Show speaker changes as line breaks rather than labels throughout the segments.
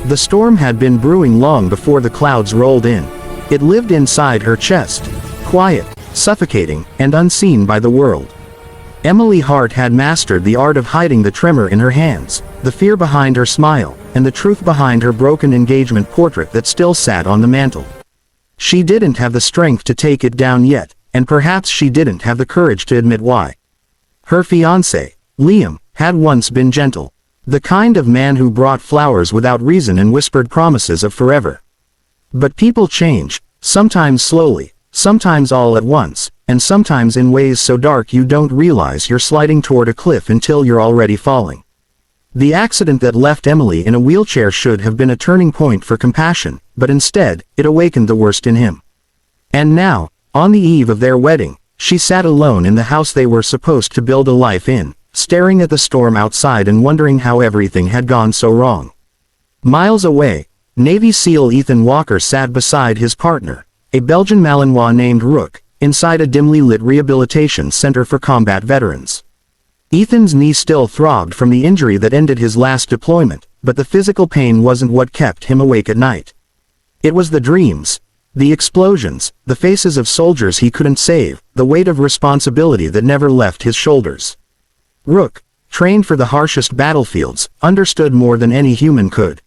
The storm had been brewing long before the clouds rolled in. It lived inside her chest, quiet, suffocating, and unseen by the world. Emily Hart had mastered the art of hiding the tremor in her hands, the fear behind her smile, and the truth behind her broken engagement portrait that still sat on the mantel. She didn't have the strength to take it down yet, and perhaps she didn't have the courage to admit why. Her fiancé, Liam, had once been gentle. The kind of man who brought flowers without reason and whispered promises of forever. But people change, sometimes slowly, sometimes all at once, and sometimes in ways so dark you don't realize you're sliding toward a cliff until you're already falling. The accident that left Emily in a wheelchair should have been a turning point for compassion, but instead, it awakened the worst in him. And now, on the eve of their wedding, she sat alone in the house they were supposed to build a life in, staring at the storm outside and wondering how everything had gone so wrong. Miles away, Navy SEAL Ethan Walker sat beside his partner, a Belgian Malinois named Rook, inside a dimly lit rehabilitation center for combat veterans. Ethan's knee still throbbed from the injury that ended his last deployment, but the physical pain wasn't what kept him awake at night. It was the dreams, the explosions, the faces of soldiers he couldn't save, the weight of responsibility that never left his shoulders. Rook, trained for the harshest battlefields, understood more than any human could.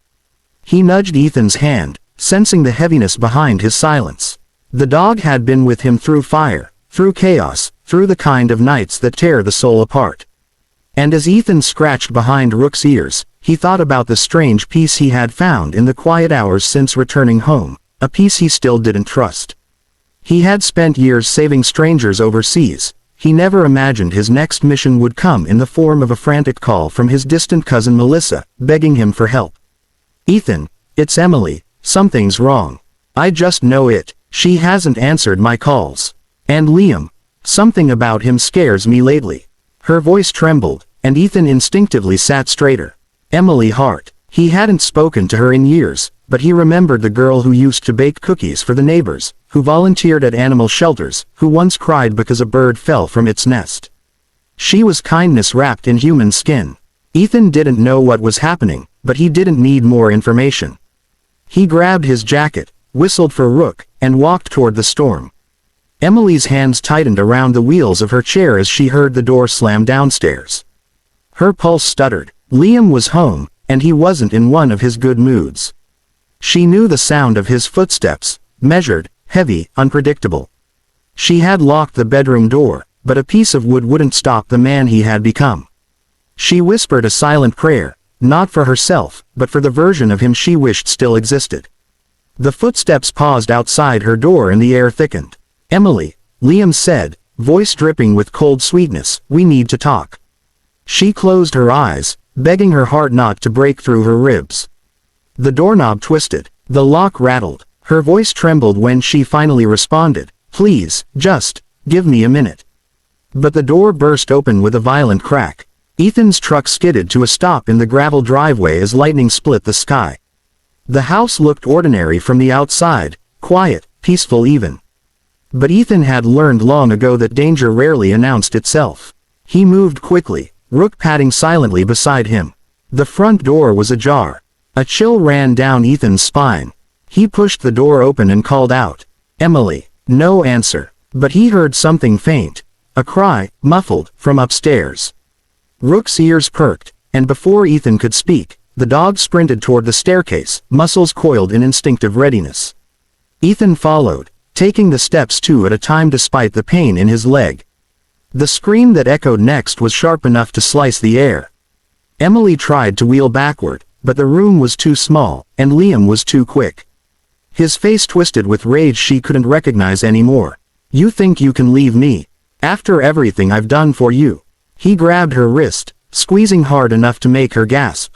He nudged Ethan's hand, sensing the heaviness behind his silence. The dog had been with him through fire, through chaos, through the kind of nights that tear the soul apart. And as Ethan scratched behind Rook's ears, he thought about the strange peace he had found in the quiet hours since returning home, a peace he still didn't trust. He had spent years saving strangers overseas. He never imagined his next mission would come in the form of a frantic call from his distant cousin Melissa, begging him for help. "Ethan, it's Emily, something's wrong. I just know it, she hasn't answered my calls. And Liam, something about him scares me lately." Her voice trembled, and Ethan instinctively sat straighter. Emily Hart. He hadn't spoken to her in years, but he remembered the girl who used to bake cookies for the neighbors, who volunteered at animal shelters, who once cried because a bird fell from its nest. She was kindness wrapped in human skin. Ethan didn't know what was happening, but he didn't need more information. He grabbed his jacket, whistled for Rook, and walked toward the storm. Emily's hands tightened around the wheels of her chair as she heard the door slam downstairs. Her pulse stuttered. Liam was home, and he wasn't in one of his good moods. She knew the sound of his footsteps, measured, heavy, unpredictable. She had locked the bedroom door, but a piece of wood wouldn't stop the man he had become. She whispered a silent prayer, not for herself, but for the version of him she wished still existed. The footsteps paused outside her door and the air thickened. "Emily," Liam said, voice dripping with cold sweetness, "we need to talk." She closed her eyes, begging her heart not to break through her ribs. The doorknob twisted. The lock rattled. Her voice trembled when she finally responded, "Please, just, give me a minute." But the door burst open with a violent crack. Ethan's truck skidded to a stop in the gravel driveway as lightning split the sky. The house looked ordinary from the outside, quiet, peaceful even. But Ethan had learned long ago that danger rarely announced itself. He moved quickly, Rook padding silently beside him. The front door was ajar. A chill ran down Ethan's spine. He pushed the door open and called out, "Emily." No answer. But he heard something faint. A cry, muffled, from upstairs. Rook's ears perked, and before Ethan could speak, the dog sprinted toward the staircase, muscles coiled in instinctive readiness. Ethan followed, taking the steps two at a time despite the pain in his leg. The scream that echoed next was sharp enough to slice the air. Emily tried to wheel backward, but the room was too small, and Liam was too quick. His face twisted with rage she couldn't recognize anymore. "You think you can leave me? After everything I've done for you?" He grabbed her wrist, squeezing hard enough to make her gasp.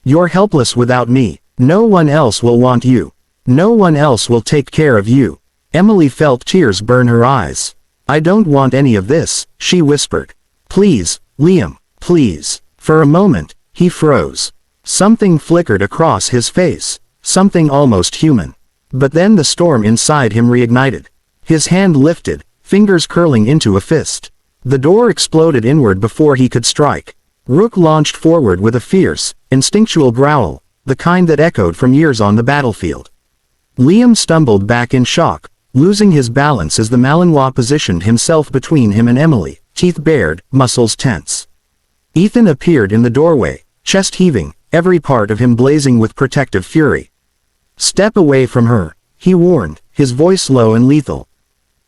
"You're helpless without me. No one else will want you. No one else will take care of you." Emily felt tears burn her eyes. "I don't want any of this," she whispered. "Please, Liam, please." For a moment, he froze. Something flickered across his face, something almost human. But then the storm inside him reignited. His hand lifted, fingers curling into a fist. The door exploded inward before he could strike. Rook launched forward with a fierce, instinctual growl, the kind that echoed from years on the battlefield. Liam stumbled back in shock, losing his balance as the Malinois positioned himself between him and Emily, teeth bared, muscles tense. Ethan appeared in the doorway, chest heaving, every part of him blazing with protective fury. "Step away from her," he warned, his voice low and lethal.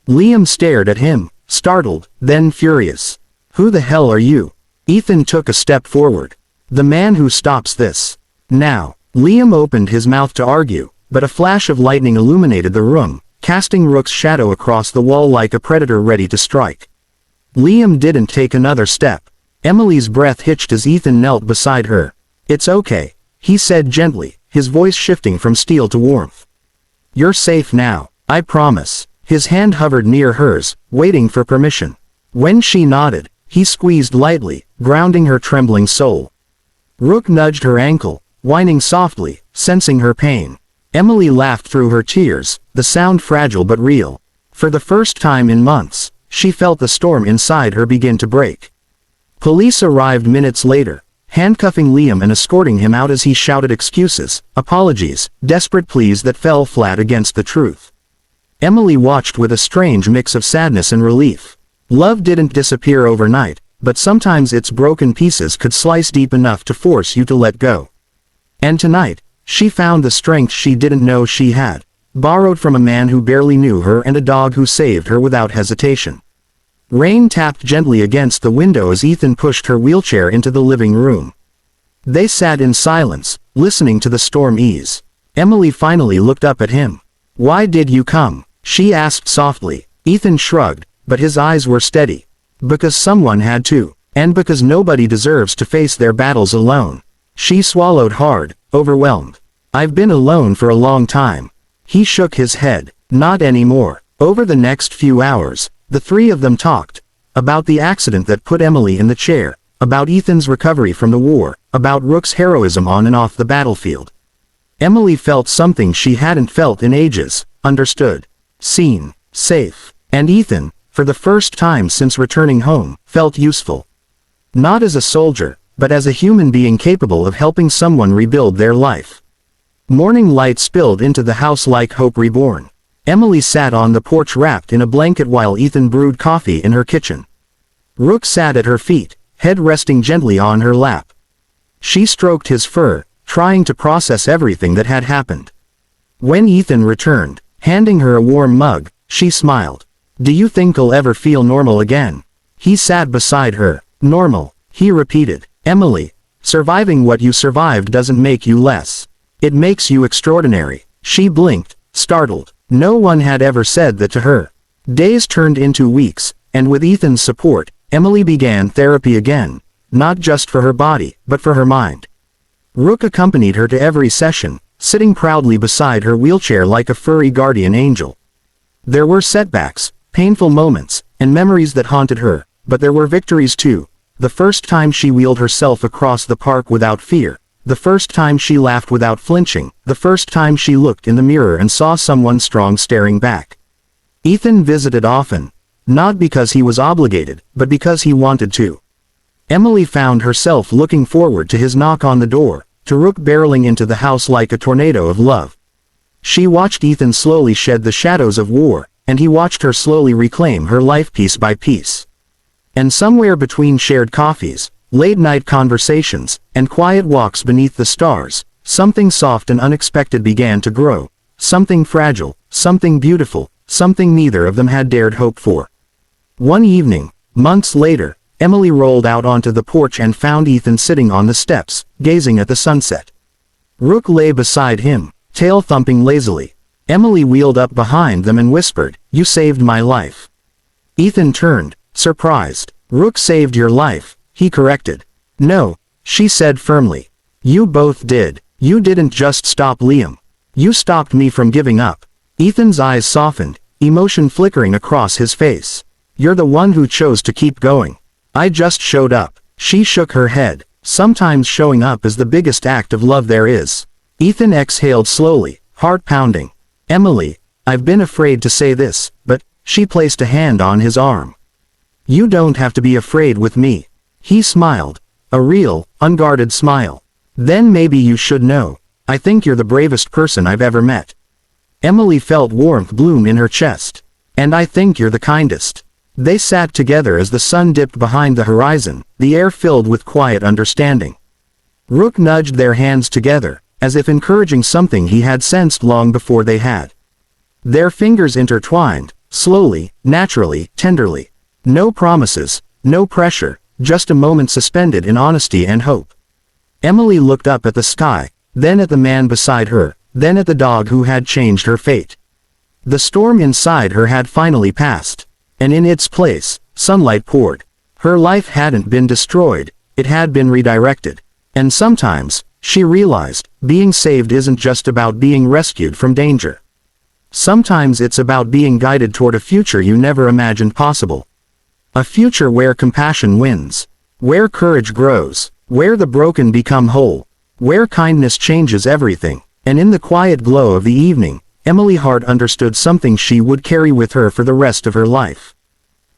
Liam stared at him, startled, then furious. "Who the hell are you?" Ethan took a step forward. "The man who stops this. Now." Liam opened his mouth to argue, but a flash of lightning illuminated the room, casting Rook's shadow across the wall like a predator ready to strike. Liam didn't take another step. Emily's breath hitched as Ethan knelt beside her. "It's okay," he said gently, his voice shifting from steel to warmth. "You're safe now, I promise." His hand hovered near hers, waiting for permission. When she nodded, he squeezed lightly, grounding her trembling soul. Rook nudged her ankle, whining softly, sensing her pain. Emily laughed through her tears, the sound fragile but real. For the first time in months, she felt the storm inside her begin to break. Police arrived minutes later, handcuffing Liam and escorting him out as he shouted excuses, apologies, desperate pleas that fell flat against the truth. Emily watched with a strange mix of sadness and relief. Love didn't disappear overnight, but sometimes its broken pieces could slice deep enough to force you to let go. And tonight, she found the strength she didn't know she had, borrowed from a man who barely knew her and a dog who saved her without hesitation. Rain tapped gently against the window as Ethan pushed her wheelchair into the living room. They sat in silence, listening to the storm ease. Emily finally looked up at him. "Why did you come?" she asked softly. Ethan shrugged, but his eyes were steady. "Because someone had to, and because nobody deserves to face their battles alone." She swallowed hard, overwhelmed. "I've been alone for a long time." He shook his head. "Not anymore." Over the next few hours, the three of them talked. About the accident that put Emily in the chair, about Ethan's recovery from the war, about Rook's heroism on and off the battlefield. Emily felt something she hadn't felt in ages, understood. Seen, safe. And Ethan, for the first time since returning home, felt useful. Not as a soldier, but as a human being capable of helping someone rebuild their life. Morning light spilled into the house like hope reborn. Emily sat on the porch wrapped in a blanket while Ethan brewed coffee in her kitchen. Rook sat at her feet, head resting gently on her lap. She stroked his fur, trying to process everything that had happened. When Ethan returned, handing her a warm mug, she smiled. "Do you think I'll ever feel normal again?" He sat beside her. "Normal," he repeated. "Emily, surviving what you survived doesn't make you less. It makes you extraordinary." She blinked, startled. No one had ever said that to her. Days turned into weeks, and with Ethan's support, Emily began therapy again, not just for her body, but for her mind. Rook accompanied her to every session, sitting proudly beside her wheelchair like a furry guardian angel. There were setbacks, painful moments, and memories that haunted her, but there were victories too. The first time she wheeled herself across the park without fear. The first time she laughed without flinching, the first time she looked in the mirror and saw someone strong staring back. Ethan visited often, not because he was obligated, but because he wanted to. Emily found herself looking forward to his knock on the door, to Rook barreling into the house like a tornado of love. She watched Ethan slowly shed the shadows of war, and he watched her slowly reclaim her life piece by piece. And somewhere between shared coffees, late-night conversations, and quiet walks beneath the stars, something soft and unexpected began to grow. Something fragile, something beautiful, something neither of them had dared hope for. One evening, months later, Emily rolled out onto the porch and found Ethan sitting on the steps, gazing at the sunset. Rook lay beside him, tail thumping lazily. Emily wheeled up behind them and whispered, "You saved my life." Ethan turned, surprised. "Rook saved your life," he corrected. "No," she said firmly. "You both did. You didn't just stop Liam. You stopped me from giving up." Ethan's eyes softened, emotion flickering across his face. "You're the one who chose to keep going. I just showed up." She shook her head. "Sometimes showing up is the biggest act of love there is." Ethan exhaled slowly, heart pounding. "Emily, I've been afraid to say this, but," she placed a hand on his arm. "You don't have to be afraid with me." He smiled. A real, unguarded smile. "Then maybe you should know. I think you're the bravest person I've ever met." Emily felt warmth bloom in her chest. "And I think you're the kindest." They sat together as the sun dipped behind the horizon, the air filled with quiet understanding. Rook nudged their hands together, as if encouraging something he had sensed long before they had. Their fingers intertwined, slowly, naturally, tenderly. No promises, no pressure, just a moment suspended in honesty and hope. Emily looked up at the sky, then at the man beside her, then at the dog who had changed her fate. The storm inside her had finally passed, and in its place, sunlight poured. Her life hadn't been destroyed, it had been redirected. And sometimes, she realized, being saved isn't just about being rescued from danger. Sometimes it's about being guided toward a future you never imagined possible. A future where compassion wins, where courage grows, where the broken become whole, where kindness changes everything. And in the quiet glow of the evening, Emily Hart understood something she would carry with her for the rest of her life.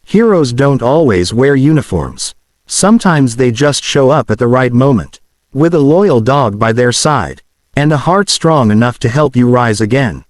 Heroes don't always wear uniforms. Sometimes they just show up at the right moment, with a loyal dog by their side, and a heart strong enough to help you rise again.